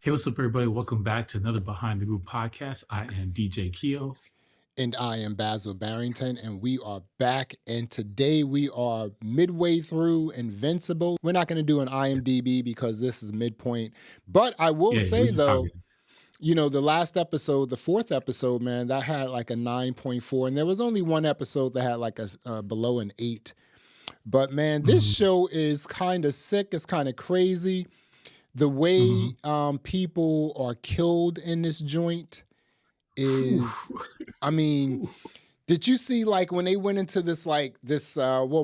Hey, what's up, everybody? Welcome back to another Behind the Groove podcast. I am DJ Keo. And I am Basil Barrington, and we are back. And today we are midway through Invincible. We're not going to do an IMDb because this is midpoint. But I will Yeah, we're say, just though, talking. the last episode, the fourth episode, man, that had like a 9.4. And there was only one episode that had like a below an 8. But man, this Mhm, show is kind of sick. It's kind of crazy. The way mhm. people are killed in this joint is, I mean, did you see like when they went into this what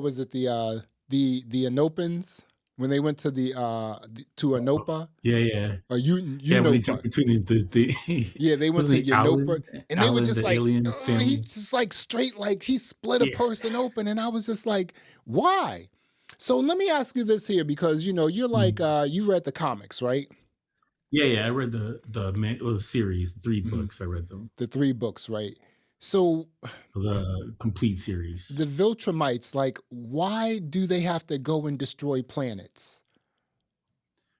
was it, the Anopans, when they went to to Anopa Yeah. or Yeah, when they jump Unopa? between the Yeah, they went wasn't to it Unopa, and they were Alan, just the like, alien's he family? just like straight, like he split a Yeah. person open, and I was just like, why? So let me ask you this here, because you're like, Mhm. you read the comics, right? Yeah. I read the series, 3 Hmm. books. I read them, The 3 books, right? So the complete series. the Viltrumites, like, why do they have to go and destroy planets?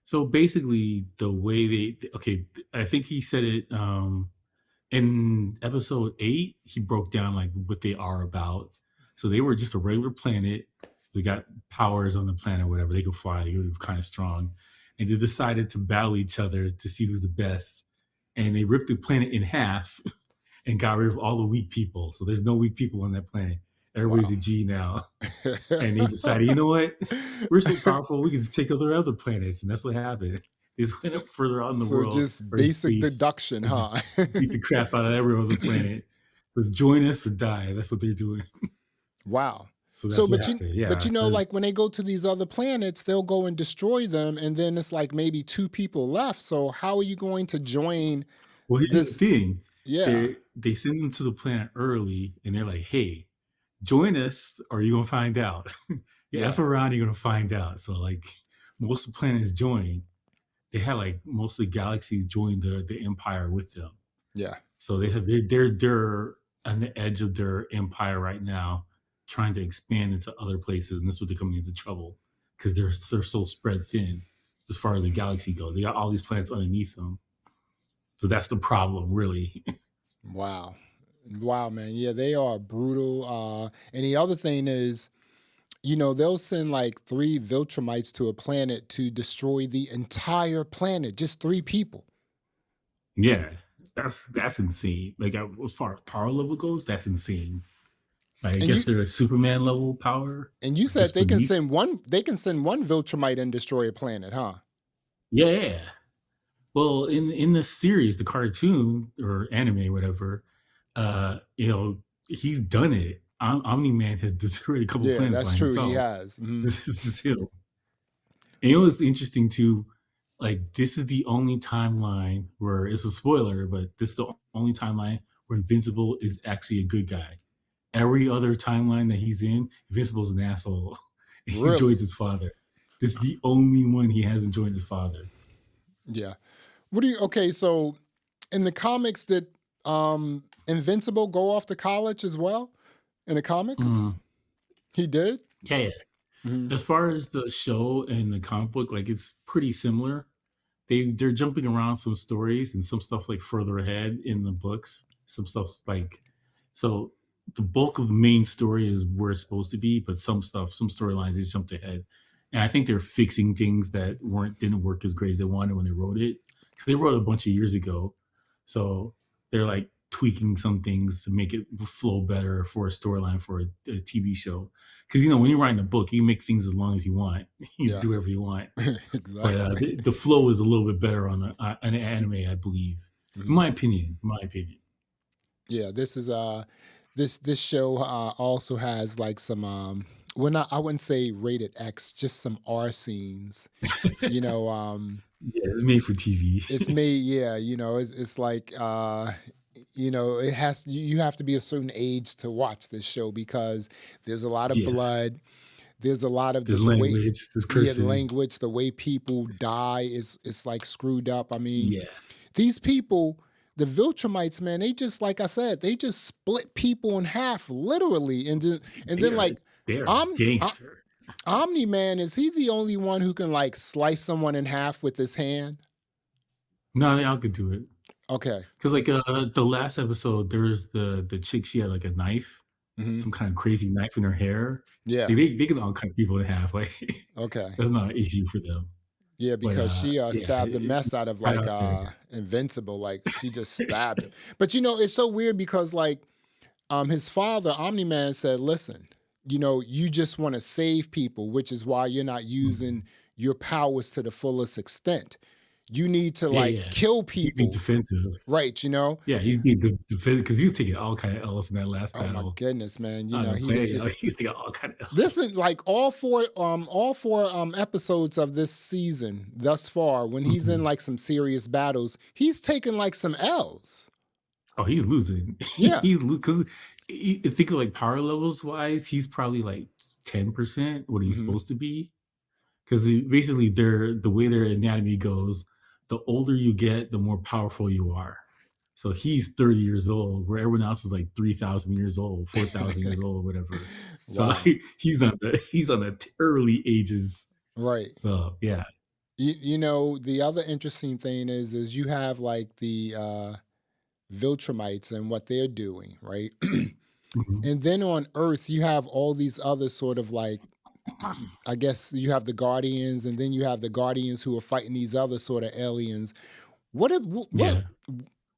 So basically, the way I think he said it in episode 8. He broke down like what they are about. So they were just a regular planet. They got powers on the planet, whatever. They could fly. They were kind of strong, and they decided to battle each other to see who's the best. And they ripped the planet in half and got rid of all the weak people. So there's no weak people on that planet. Everybody's Wow. a G now. And they decided, you know what? We're so powerful, we can just take over other planets. And that's what happened. They just went so, up further out in the so world just or in basic space deduction, and just huh? beat the crap out of every other planet. So it's join us or die. That's what they're doing. Wow. So So, that's what but you, happened. but Yeah. you know, like when they go to these other planets, they'll go and destroy them, and then it's like maybe 2 people left. So how are you going to join Well, here's the this? thing. Yeah, They send them to the planet early and they're like, hey, join us or you're gonna find out. You F yeah, around, you're gonna find out. So like most of the planets join. They had like most of the galaxies join the empire with them. yeah. So they're on the edge of their empire right now, trying to expand into other places, and this is what they're coming into trouble because they're so spread thin as far as the galaxy goes. They got all these planets underneath them, so that's the problem, really. Wow. Wow, man. Yeah, they are brutal. And the other thing is, they'll send like 3 Viltrumites to a planet to destroy the entire planet, just 3 people. Yeah, that's insane. Like as far as power level goes, that's insane. Like, I And guess you they're a Superman level power, and you or said just they can beneath. send one Viltrumite and destroy a planet, huh? Yeah. Well, in this series, the cartoon or anime, whatever, he's done it. Omni Man has destroyed a couple Yeah, planets that's by true. He himself. has. This is just him. And it was interesting too. Like, this is the only timeline where it's a spoiler, but this is the only timeline where Invincible is actually a good guy. Every other timeline that he's in, Invincible's an asshole. He joins Really? his father. This is the only one he hasn't joined his father. Yeah. Okay, so in the comics, did Invincible go off to college as well? In the comics? Mm, He did? yeah. Hmm. As far as the show and the comic book, like it's pretty similar. They're jumping around some stories and some stuff like further ahead in the books. Some stuff like so the bulk of the main story is where it's supposed to be, but some storylines they jumped ahead. And I think they're fixing things that didn't work as great as they wanted when they wrote it. Because they wrote it a bunch of years ago. So they're like tweaking some things to make it flow better for a storyline for a TV show. Because when you're writing a book, you make things as long as you want. You Yeah. do whatever you want. But Exactly. the flow is a little bit better on an anime, I believe. In Mhm. my opinion. Yeah, this is this show also has like some well, not, I wouldn't say rated X, just some R scenes. You know, Yeah, it's made for it's TV. made, yeah, it's like it has, you have to be a certain age to watch this show because there's a lot of Yeah, blood. There's a lot of there's the way, language, there's yeah, the cursing. language, the way people die is, it's like screwed up. I mean, Yeah, these people, the Viltrumites, man, they just, like I said, they just split people in half, literally, and then they're like, they're Om, gangster. Omni Man, is he the only one who can like slice someone in half with his hand? No, they all could do it. Okay. 'Cause, like, the last episode, there was the chick, she had, like, a knife, Hmm. some kind of crazy knife in her hair. Yeah. Like, they can all cut people in half, like, Okay. that's not an issue for them. Yeah, But, because she yeah, stabbed the mess out of right like out there. Invincible. Like she just stabbed him. But it's so weird because like his father, Omni Man, said, listen, you just want to save people, which is why you're not using Mhm. your powers to the fullest extent. You need to Yeah, like yeah. kill He'd be people, defensive. right? Yeah, he's being defensive because he was taking all kind of L's in that last Oh my battle goodness, man. on the He was planet, just he was taking all kind of this L's. is like all four episodes of this season thus far, when he's in Mhm. like some serious battles, he's taking like some L's. Oh, he's losing. Yeah. He's because think of, like, power levels wise, he's probably, like, 10% what he's Hmm. supposed to be. 'Cause basically, the way their anatomy goes, the older you get, the more powerful you are. So he's 30 years old, where everyone else is like 3,000 years old, 4,000 years old, whatever. So Wow. he's on the early ages. Right. So yeah. The other interesting thing is you have like the Viltrumites and what they're doing, right? Mhm. And then on Earth, you have all these other sort of like, I guess you have the Guardians, and then you have the Guardians who are fighting these other sort of aliens. What if- wh- what Yeah.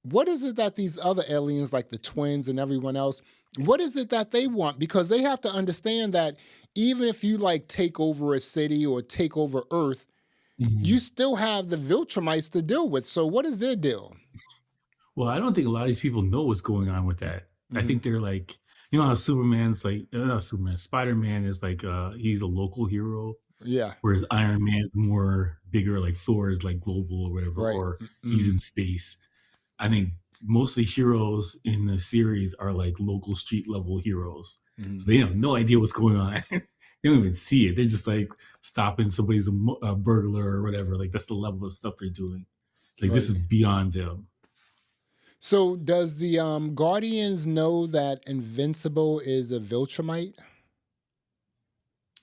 what is it that these other aliens, like the twins and everyone else, what is it that they want? Because they have to understand that even if you like take over a city or take over Earth, you Mhm. still have the Viltrumites to deal with. So what is their deal? Well, I don't think a lot of these people know what's going on with that. I Hmm. think they're like, how Superman's like, not Superman, Spider-Man is like, he's a local hero. Yeah. Whereas Iron Man is more bigger, like Thor is like global or whatever, Right. or he's Mm-mm. in space. I think most of the heroes in the series are like local street level heroes. So Mhm. they have no idea what's going on. They don't even see it. They're just like stopping somebody's a burglar or whatever. Like that's the level of stuff they're doing. Like this Right. is beyond them. So does the Guardians know that Invincible is a Viltrumite?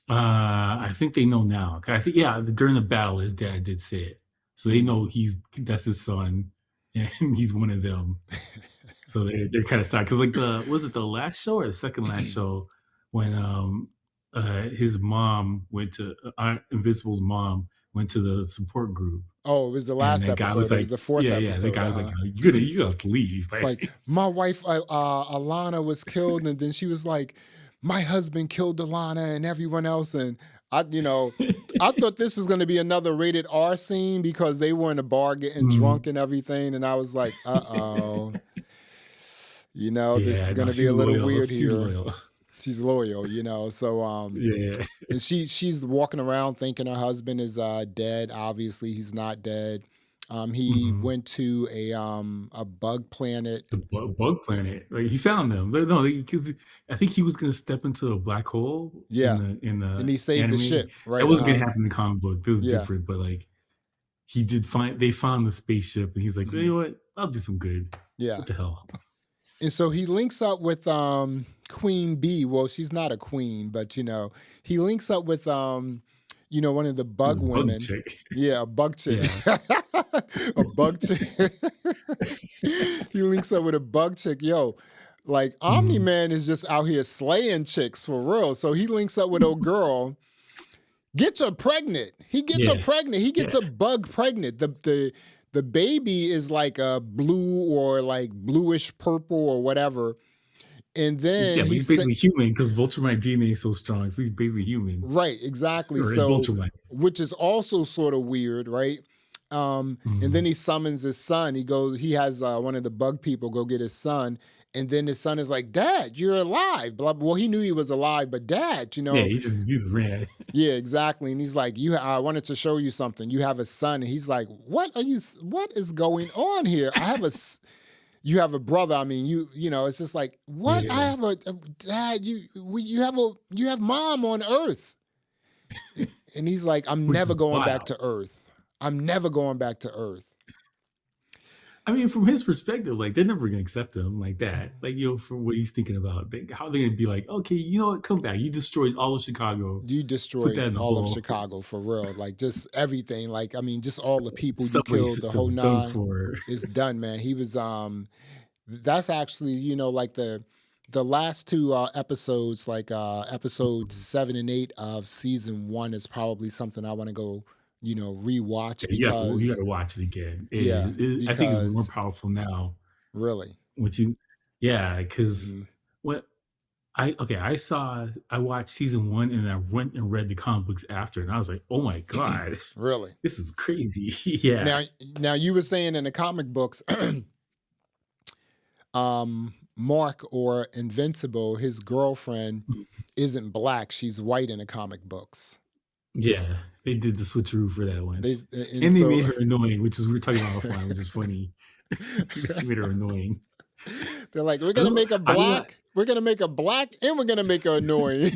I think they know now. I think yeah, during the battle, his dad did say it, so they Mm. know that's his son, and he's one of them. So they're kind of sad because like was it the last show or the second last show when his mom went to Invincible's mom went to the support group Oh, it was the and last that guy was episode. It like was the fourth yeah that episode. guy was like Uh-huh. you gotta leave It's like like my wife Alana was killed, and then she was like, my husband killed Alana and everyone else, and I thought this was going to be another rated R scene because they were in a bar getting mm. drunk and everything, and I was like, uh-oh, this Yeah, is going no, to be she's a little loyal, weird she's here. loyal. She's loyal, so Yeah. and she's walking around thinking her husband is dead. Obviously, he's not dead. He Mhm. went to a bug planet. The bug planet, like he found them. No, because I think he was gonna step into a black hole Yeah, in and the he saved the anime. ship, That right? wasn't gonna happen in the comic book. This was Yeah. different, but like he did find they found the spaceship, and he's like, you Mhm. know what? I'll do some good. Yeah. What the hell? And so he links up with Queen Bee. Well, she's not a queen, but he links up with one of the This bug bug women. chick. Yeah, a bug chick. Yeah. A bug chick. He links up with a bug chick. Yo, like Omni Mhm. Man is just out here slaying chicks for real. So he links up with old girl, gets her pregnant. He gets her Yeah. pregnant. He Yeah. gets a bug pregnant. The baby is like a blue or like bluish purple or whatever. And then Yeah, but he he's said, basically human because Viltrumite DNA is so strong, so he's basically human. right, exactly. Or is So, Viltrumite. which is also sort of weird, right? And then Mhm. he summons his son. He has one of the bug people go get his son. And then his son is like, Dad, you're alive. Blah, blah. Well, he knew he was alive, but Dad, Yeah, he just ran. yeah, exactly. And he's like, I wanted to show you something. You have a son. And he's like, what is going on here? You have a brother. I mean, it's just like, what? I Yeah. have a dad. You have mom on Earth. And he's like, I'm Which never is going back wild. to Earth. I'm never going back to Earth. I mean, from his perspective, like they're never gonna accept him like that. Like, for what he's thinking about, how they're gonna be like, okay, you know what, come back. You destroyed all of Chicago. You Put that destroyed in the all of hole. Chicago for real. Like just everything. Like, I mean, just all the people you Subway killed, the whole system's done nine for. is done, man. He was that's actually, like the last two episodes, like episodes 7 and 8 of season 1 is probably something I want to go, rewatch Yeah, you because gotta watch it again. yeah, I think it's more because powerful now. really. What you, yeah, because Hmm. what I watched season 1 and I went and read the comic books after, and I was like, oh my god, Really. this is crazy. Yeah. Now you were saying in the comic books Mark or Invincible, his girlfriend isn't black, she's white in the comic books. Yeah, they did the switcheroo for that one, And and they so made her annoying, which is we are talking about offline, which is funny. They made her annoying. they're like, we're I gonna don't make a I like black, we're gonna make a black, and we're gonna make her annoying.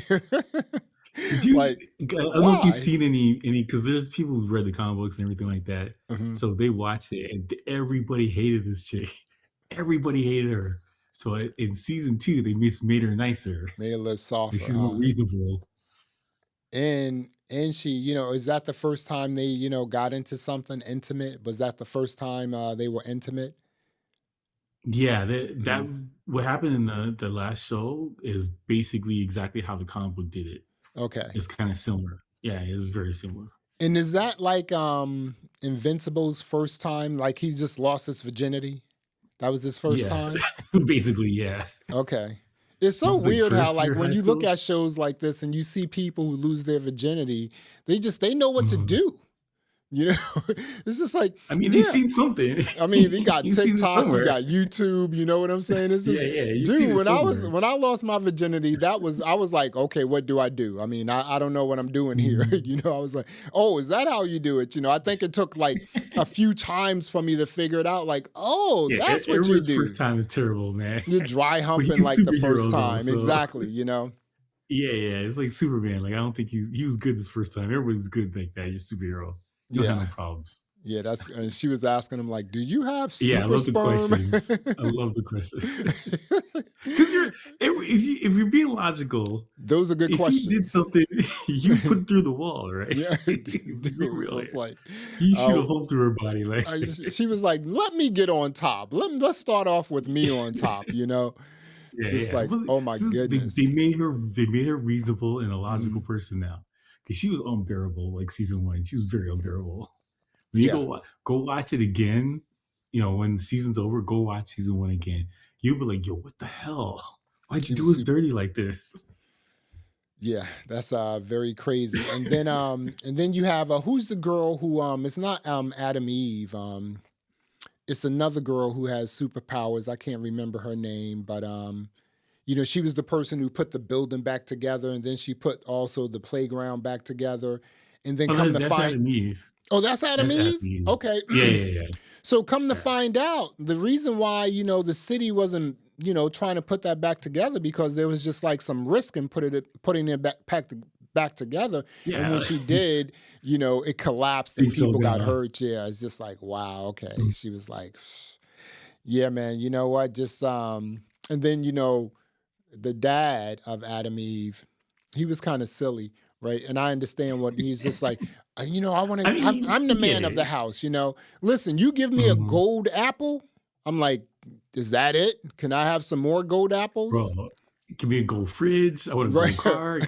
did you Like, I don't know if you've why? seen any because there's people who've read the comic books and everything like that, Hmm. so they watched it, and everybody hated this chick. Everybody hated her. So in season 2, they just made her nicer. Made it a little Like, softer, she's more huh? reasonable. And she, is that the first time they, got into something intimate? Was that the first time they were intimate? Yeah, Hmm. what happened in the last show is basically exactly how the comic book did it. Okay. It's kinda similar. Yeah, it was very similar. And is that like Invincible's first time? Like he just lost his virginity? That was his first Yeah. time? Basically, yeah. Okay. It's This so is, like, weird how first like year when high you look school? at shows like this and you see people who lose their virginity, they know what to Mhm. do. You know, it's just like, I mean, he's yeah. seen something. I mean, you got He's seen it TikTok, you somewhere. got YouTube, you know what I'm saying? It's Yeah, just, yeah, you've seen dude, it somewhere. when I lost my virginity, I was like, okay, what do I do? I mean, I don't know what I'm doing here. Mhm. I was like, oh, is that how you do it? I think it took like a few times for me to figure it out. Like, oh, Yeah, that's what you everyone's first do. time is terrible, man. You're dry But humping he's like the first superhero though, time. so Exactly. yeah, yeah, it's like Superman. Like, I don't think he was good his first time. Everybody's good like that. You're a superhero. You don't have Yeah. no problems. Yeah, and she was asking him like, "Do you have Yeah, I super love the sperm?" questions. I love the question. Because if you're being logical, Those are good if you did questions. something, you put it through the wall, right? Yeah, Let's be dude. So real it's here. like, You shoot uh, a hole through her body, like she was like, "Let me get on top. Let's start off with me on top." yeah, Just yeah. like, But oh my they goodness. made her reasonable and a logical Mhm. person now. Because she was unbearable, like season 1. She was very unbearable. When you Yeah, go watch it again, when the season's over, go watch season 1 again. You'll be like, yo, what the hell? Why'd you she do was us super. dirty like this? Yeah, that's very crazy. And then you have who's the girl who it's not Adam Eve. It's another girl who has superpowers. I can't remember her name, but she was the person who put the building back together, and then she put also the playground back together, and then Oh, come to that's find. Adam Eve. Oh, that's Adam That's Adam Eve. Eve. Okay. Yeah, yeah, yeah. So come to Yeah. find out, the reason why the city wasn't trying to put that back together because there was just like some risk in putting it back together, and when Yeah. she did, it collapsed and He fell people got down. hurt. Yeah, it's just like wow. Okay, Mm. she was like, yeah, man. You know what? Just and then the dad of Adam Eve, he was kind of silly, right? And I understand what he's just like. I want I to. mean, I'm the you get man of the it. house. Listen, you give me a Mhm. gold apple. I'm like, is that it? Can I have some more gold apples? Bro, give me a gold fridge. I want a Right. gold car.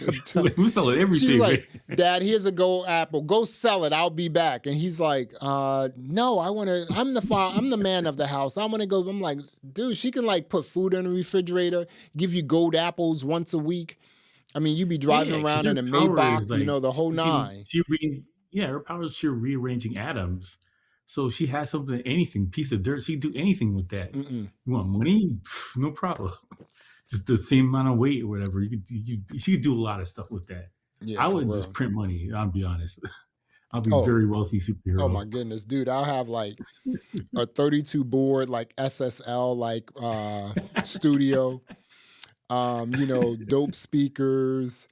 We're selling She's everything, man. like, Dad, here's a gold apple. Go sell it. I'll be back. And he's like, no, I'm the man of the house. I want to go. I'm like, dude, she can like put food in the refrigerator, give you gold apples once a week. I mean, you be driving Yeah, because around her in a power Maybach, is like the whole she can nine. she re yeah, her power is sheer rearranging atoms. So she has something, anything, piece of dirt, she can do anything with that. Mm-mm. You want money? Pff, no problem. Just the same amount of weight or whatever. She could do a lot of stuff with that. Yeah, I for would just real. print money, I'll be honest. I'll be Oh, very wealthy oh superhero. my goodness, dude. I'll have like a 32 board, like SSL, like studio, dope speakers,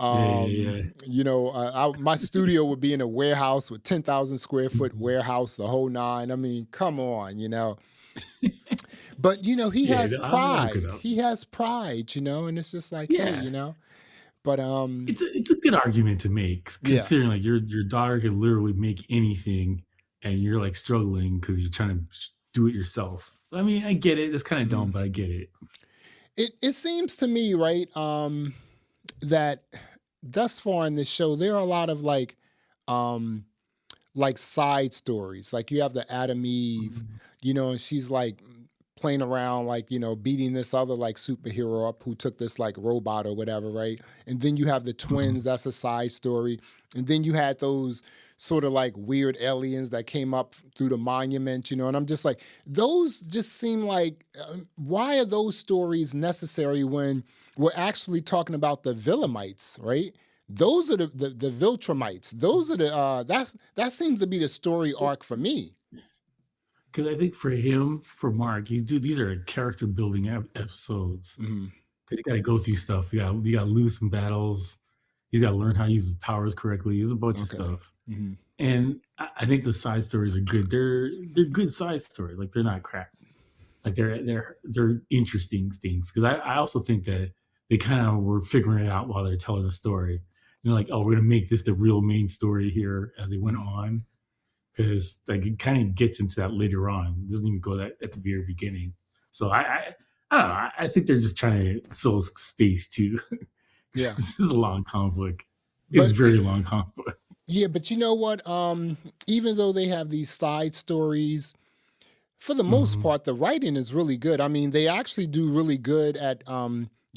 Yeah. My studio would be in a warehouse with 10,000 square foot warehouse, the whole nine. I mean, come on, But he Yeah, has I look it pride. up. He has pride, and it's just like, hey, Yeah. But It's a good argument to make, yeah. considering like your daughter could literally make anything, and you're like struggling because you're trying to do it yourself. I mean, I get it. It's kind of Mhm. dumb, but I get it. It seems to me, right, that thus far in this show, there are a lot of like side stories. Like you have the Adam Eve, Mhm. and she's like playing around, like, beating this other like superhero up who took this like robot or whatever, right? And then you have the Mhm. twins, that's a side story. And then you had those sort of like weird aliens that came up through the monument, and I'm just like, those just seem like, why are those stories necessary when we're actually talking about the Villamites, right? Those are the Viltrumites. Those are the that seems to be the story arc for me. Because I think for him, for Mark, these are character building episodes. Hmm. Because you got to go through stuff. You got to lose some battles. He's got to learn how to use his powers correctly. There's a bunch of Okay. stuff. Hmm. And I think the side stories are good. They're good side stories. Like they're not crap. Like they're interesting things. Because I also think that they kind of were figuring it out while they're telling the story. And they're like, oh, we're gonna make this the real main story here as they went Hmm. on. Because like it kind of gets into that later on. It doesn't even go that at the very beginning. So I don't know. I think they're just trying to fill space too. Yeah. This is a long comic book. It's But very long comic book. yeah, but you know what? Even though they have these side stories, for the most Mhm. part, the writing is really good. I mean, they actually do really good at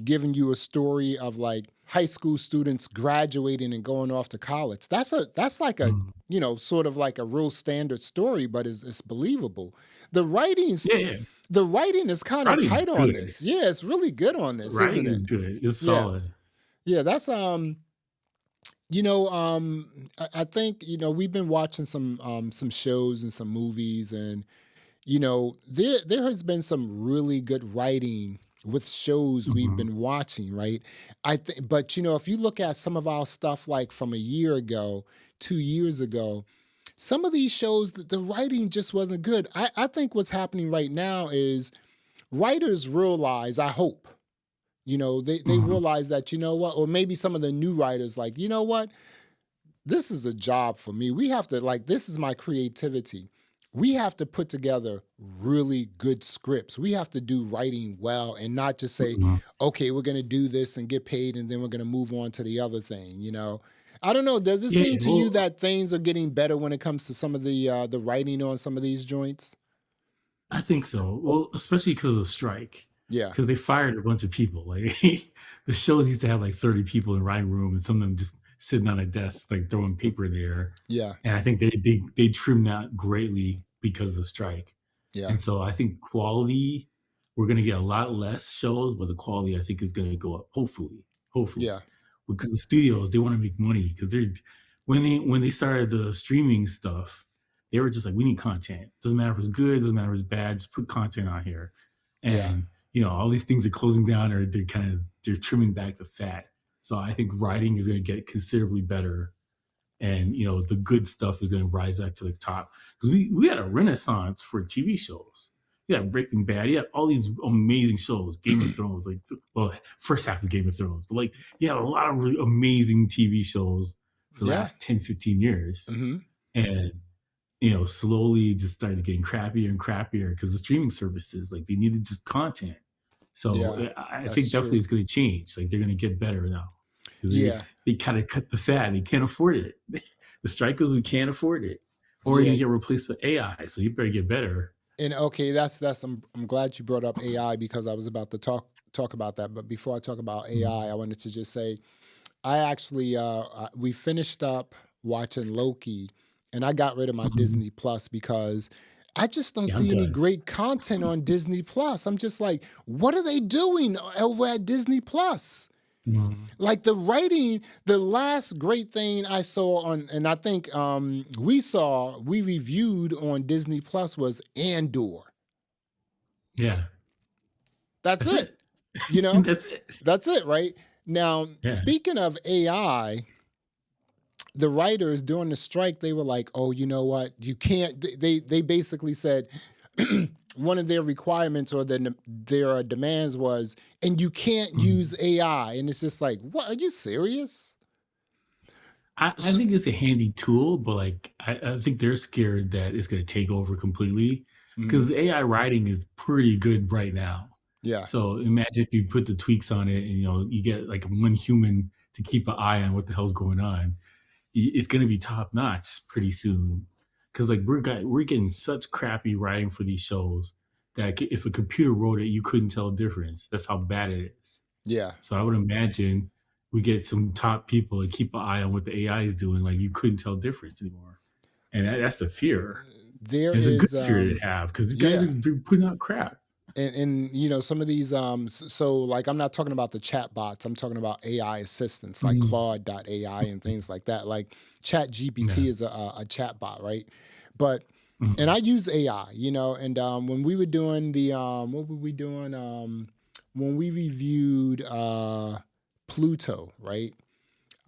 giving you a story of like high school students graduating and going off to college. That's like a Mhm. sort of like a real standard story, but it's believable. The writings, Yeah, yeah. the writing is kind of Writing is tight on good. this. Yeah, it's really good on this, isn't Writing it? is good. It's Yeah, solid. yeah. That's I think we've been watching some shows and some movies, and there has been some really good writing with shows we've Mhm. been watching, right? I think, but if you look at some of our stuff like from a year ago, 2 years ago, some of these shows, the writing just wasn't good. I think what's happening right now is writers realize, I hope, they Mhm. realize that, what, or maybe some of the new writers, like, what, this is a job for me. We have to, like, this is my creativity. We have to put together really good scripts. We have to do writing well and not just say, Mhm. okay, we're going to do this and get paid and then we're going to move on to the other thing. I don't know. Does it Yeah, seem to you well, that things are getting better when it comes to some of the writing on some of these joints? I think so. Well, especially because of the strike. Yeah. Because they fired a bunch of people. Like the shows used to have like 30 people in the writing room, and some of them just sitting on a desk, like throwing paper in the air. Yeah. And I think they trimmed that greatly because of the strike. Yeah. And so I think quality, we're gonna get a lot less shows, but the quality I think is gonna go up. Hopefully, Yeah. because the studios they want to make money because they're when they started the streaming stuff, they were just like, we need content. Doesn't matter if it's good, doesn't matter if it's bad, just put content on here. Yeah. And all these things are closing down or they're trimming back the fat. So I think writing is going to get considerably better, and the good stuff is going to rise back to the top because we had a renaissance for TV shows. Yeah, Breaking Bad. Yeah, all these amazing shows. Game of Thrones, like, well, first half of Game of Thrones, but like, yeah, a lot of really amazing TV shows for the Yeah. last 10, 15 years, Hmm. and slowly just started getting crappier and crappier because the streaming services, like, they needed just content. So Yeah. I That's think definitely true. it's going to change. Like they're going to get better now because they Yeah. they kind of cut the fat. They can't afford it. The strikers, we can't afford it, or we're going Yeah. to get replaced with AI. So you better get better. And okay, that's I'm glad you brought up AI because I was about to talk about that. But before I talk about AI, I Mhm. wanted to just say I actually we finished up watching Loki, and I got rid of my Mhm. Disney Plus because I just don't Yeah, I'm see any done. great content on Disney Plus. I'm just like, what are they doing over at Disney Plus? Mhm. Like the writing, the last great thing I saw on, and I think we reviewed on Disney Plus was Andor. Yeah, That's that's it. it. You know, That's it. that's it, right? Now, Yeah. speaking of AI, the writers during the strike, they were like, "Oh, you know what? You can't." They basically said one of their requirements or their demands was, "And you can't Mhm. use AI." And it's just like, "What? Are you serious?" I think it's a handy tool, but like I think they're scared that it's going to take over completely Mhm. because the AI writing is pretty good right now. Yeah, So imagine if you put the tweaks on it, and you get like one human to keep an eye on what the hell's going on. It's going to be top notch pretty soon. Because like we're getting such crappy writing for these shows that if a computer wrote it, you couldn't tell the difference. That's how bad it is. yeah. So I would imagine we get some top people and keep an eye on what the AI is doing. Like you couldn't tell difference anymore, and that's the fear. There And it's a good is, fear to have because these guys yeah. are they're putting out crap. And some of these so like I'm not talking about the chat bots, I'm talking about AI assistants like Mhm. Claude.ai and things like that. Like Chat GPT Yeah. is a chat bot, right? But and Mhm. I use AI, and when we were doing the what were we doing when we reviewed Pluto, right?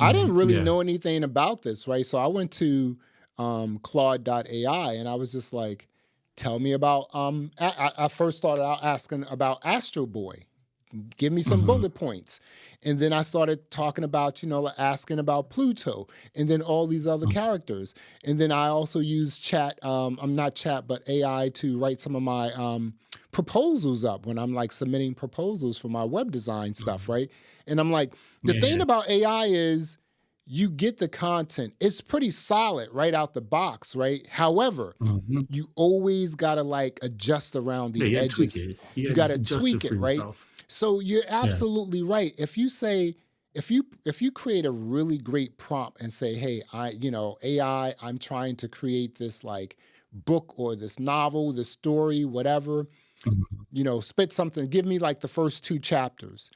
I didn't Mhm. really Yeah. know anything about this, right? So I went to Claude.ai and I was just like, tell me about I first started out asking about Astro Boy. Give me some Mhm. bullet points. And then I started talking about, asking about Pluto and then all these other Mhm. characters. And then I also use chat, I'm not chat, but AI to write some of my proposals up when I'm like submitting proposals for my web design stuff, Mhm. right? And I'm like, the thing Yeah. about AI is you get the content. It's pretty solid right out the box, right? However, Mhm. you always gotta like adjust around Yeah, the you gotta tweak edges. it. You You gotta gotta adjust it tweak for it, right? yourself. So you're Yeah. absolutely right. If you say, if you create a really great prompt and say, hey, AI, I'm trying to create this like book or this novel, this story, whatever, Mhm. spit something, give me like the first two chapters.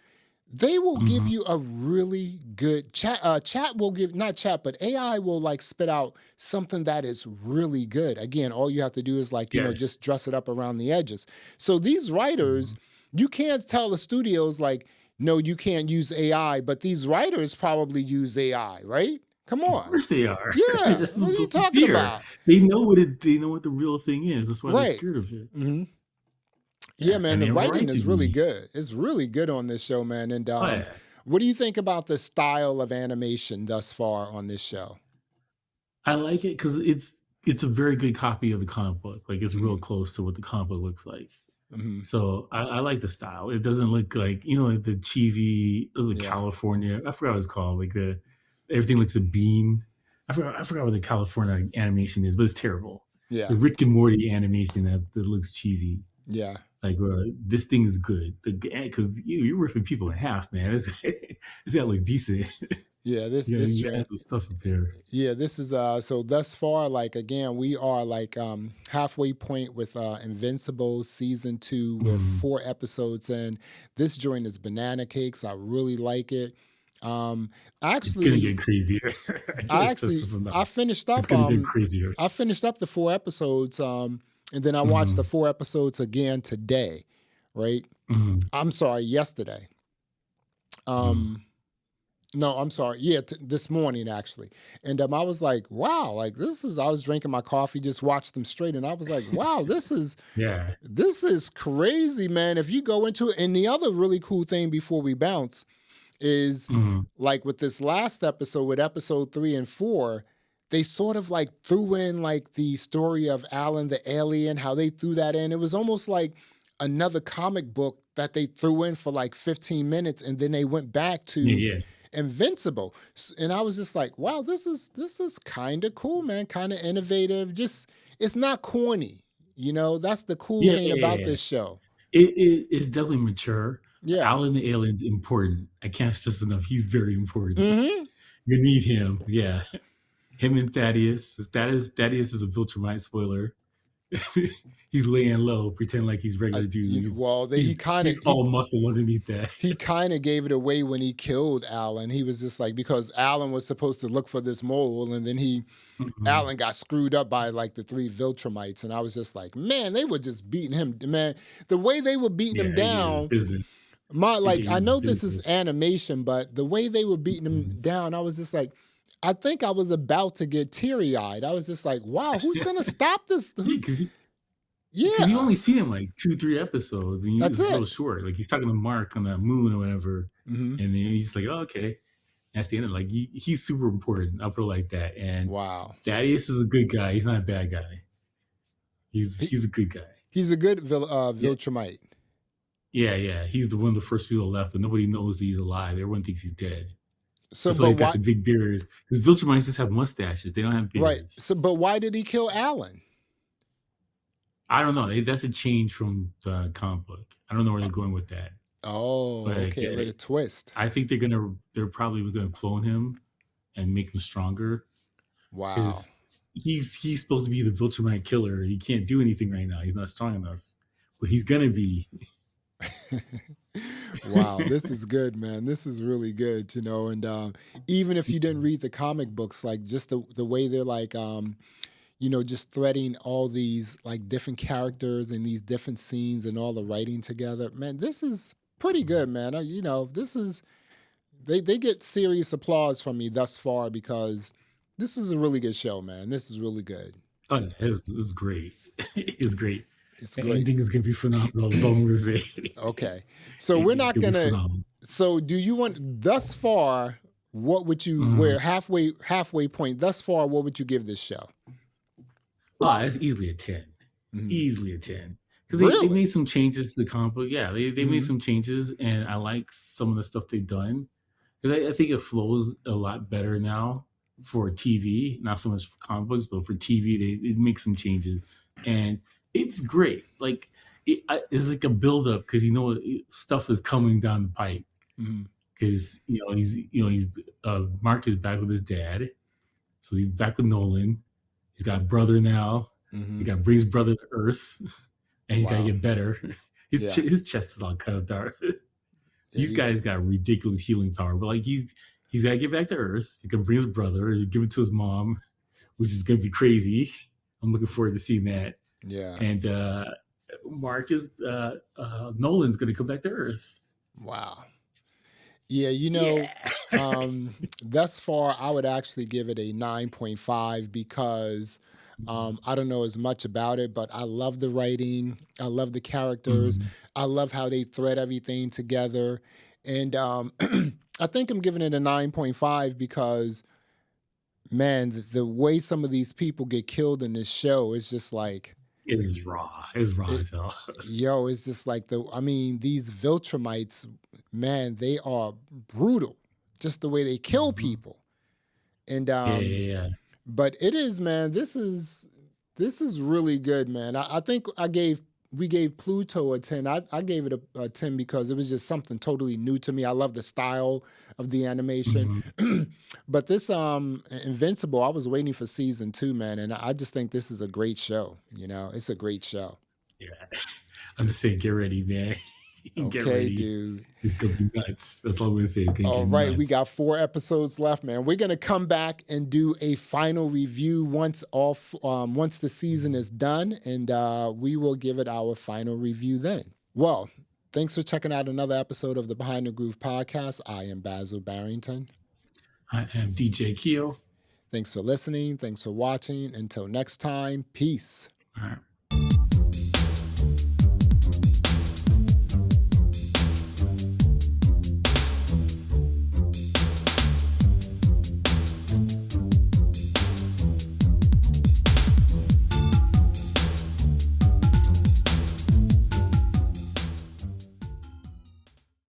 They will give Mhm. you a really good chat. Chat will give, not chat, but AI will like spit out something that is really good. Again, all you have to do is like, Yes. just dress it up around the edges. So these writers, Mhm. you can't tell the studios like, no, you can't use AI, but these writers probably use AI, right? Come Of on. course they are. Yeah. That's What are you the talking fear. about? They know what the real thing is. That's why they're Right. scared of it. hmm Yeah, Yeah, man, and the they have a writing right to is really be. good. It's really good on this show, man. And Oh yeah. what do you think about the style of animation thus far on this show? I like it because it's a very good copy of the comic book. Like it's real hmm close to what the comic book looks like. hmm So I like the style. It doesn't look like like the cheesy. It was a Yeah, California. I forgot what it's called. Like the everything looks a beam. I forgot what the California animation is, but it's terrible. yeah, The Rick and Morty animation that looks cheesy. yeah, Like this thing is good. Because you're ripping people in half, man. It's got to look decent. yeah. This You joint, add some stuff up there. yeah. This is so thus far, like again, we are like halfway point with Invincible season 2. We're Mm. 4 episodes in. This joint is banana cakes. I really like it. Um, It's gonna actually, get crazier. I can't I stress actually this I enough. finished It's up gonna get crazier. I finished up the 4 episodes and then I watched the Mhm. 4 episodes again today, right? Mhm. I'm sorry, yesterday. Mhm. Um no, I'm sorry. Yeah, this morning actually. And I was like, wow, like this is I was drinking my coffee, just watched them straight and I was like, wow, Yeah. this is crazy, man. If you go into it and the other really cool thing before we bounce is Mhm. like with this last episode, with episode 3 and 4, they sort of like threw in like the story of Alan the alien, how they threw that in. It was almost like another comic book that they threw in for like 15 minutes and then they went back Yeah, to yeah. Invincible. And I was just like, wow, this is kind of cool, man, kind of innovative. Just it's not corny. That's the cool Yeah, thing yeah, yeah, about yeah. this show. It's definitely mature. Yeah. Alan the alien's important. I can't stress enough. He's very important. hmm You need him. Yeah. Him and Thaddeus. Thaddeus is a Viltrumite spoiler. He's laying low, pretend like he's regular dude. well, He's he's all muscle underneath that. he kind of gave it away when he killed Alan. He was just like because Alan was supposed to look for this mole, and then Mhm. Alan got screwed up by like the 3 Viltrumites, and I was just like, man, they were just beating him, man. The way they were beating Yeah, him he gave it down, business. I know this is ridiculous. animation, but the way they were beating him Mhm. down, I was just like, I think I was about to get teary eyed. I was just like, wow, who's gonna stop this? Yeah, because you Yeah, only seen him like 2, 3 episodes, and that's it's real it. short. Like he's talking to Mark on the moon or whatever, Hmm. and then he's just like, "Oh, okay." That's the end. Like he's super important. I'll put it like that. And Wow. Thaddeus is a good guy. He's not a bad guy. He's He, he's a good guy. he's a good Yeah, Viltrumite. yeah. He's the one of the first people left, but nobody knows that he's alive. Everyone thinks he's dead. So, That's why but he's got why? the big beard. Because Viltrumites just have mustaches. They don't have Right. beards. So, but why did he kill Alan? I don't know. That's a change from the comic book. I don't know where they're going with that. But Oh, okay, a little twist. I think they're probably gonna clone him and make him stronger Wow. because he's supposed to be the Viltrumite killer. He can't do anything right now. He's not strong enough, but he's gonna be. Wow, this is good, man. This is really good, and even if you didn't read the comic books, like just the way they're like just threading all these like different characters and these different scenes and all the writing together, man, this is pretty good, man. This is they get serious applause from me thus far because this is a really good show, man. This is really good. Oh, yeah, it's great. It's great. It's The great. ending is gonna be phenomenal. That's all I'm gonna say. Okay. So we're It's not gonna be gonna phenomenal. so do you want thus far, what would you Mhm. where halfway point, thus far, what would you give this show? Oh, it's easily a 10. Mhm. Easily a 10. Because they Really? made some changes to the comic book. Yeah, they made Mhm. some changes, and I like some of the stuff they've done. Because I think it flows a lot better now for TV, not so much for comic books, but for TV, it makes some changes, and it's great. Like it's like a build up because stuff is coming down the pipe. Mhm. Because he's Mark is back with his dad, so he's back with Nolan. He's got a brother now. He Mhm. got brings brother to Earth, and he's got to Wow. get better. His Yeah. his chest is all cut up dark. Yeah, These guys got ridiculous healing power, but like he's got to get back to Earth. He's gonna bring his brother, he's give it to his mom, which is gonna be crazy. I'm looking forward to seeing that. yeah. And Mark is Nolan's gonna come back to Earth. Wow. Yeah, Yeah. thus far, I would actually give it a 9.5 because I don't know as much about it, but I love the writing. I love the characters. Mhm. I love how they thread everything together. And I think I'm giving it a 9.5 because, man, the way some of these people get killed in this show is just like, It's raw. It's raw it, as hell. yo, it's just like these Viltrumites, man, they are brutal, just the way they kill Mhm. people. And Yeah, yeah, yeah. but it is, man, this is really good, man. I think we gave Pluto a 10. I gave it a 10 because it was just something totally new to me. I love the style of the animation. Mhm. But this Invincible, I was waiting for season 2, man, and I just think this is a great show. It's a great show. Yeah. I'm just saying, get ready, man. Get Okay, ready. dude. It's gonna be nuts. That's all I'm gonna say. It's gonna All get right, we nuts. got 4 episodes left, man. We're gonna come back and do a final review once the season is done, and we will give it our final review then. Well, thanks for checking out another episode of the Behind the Groove podcast. I am Basil Barrington. I am DJ Keo. Thanks for listening. Thanks for watching. Until next time, peace. All right.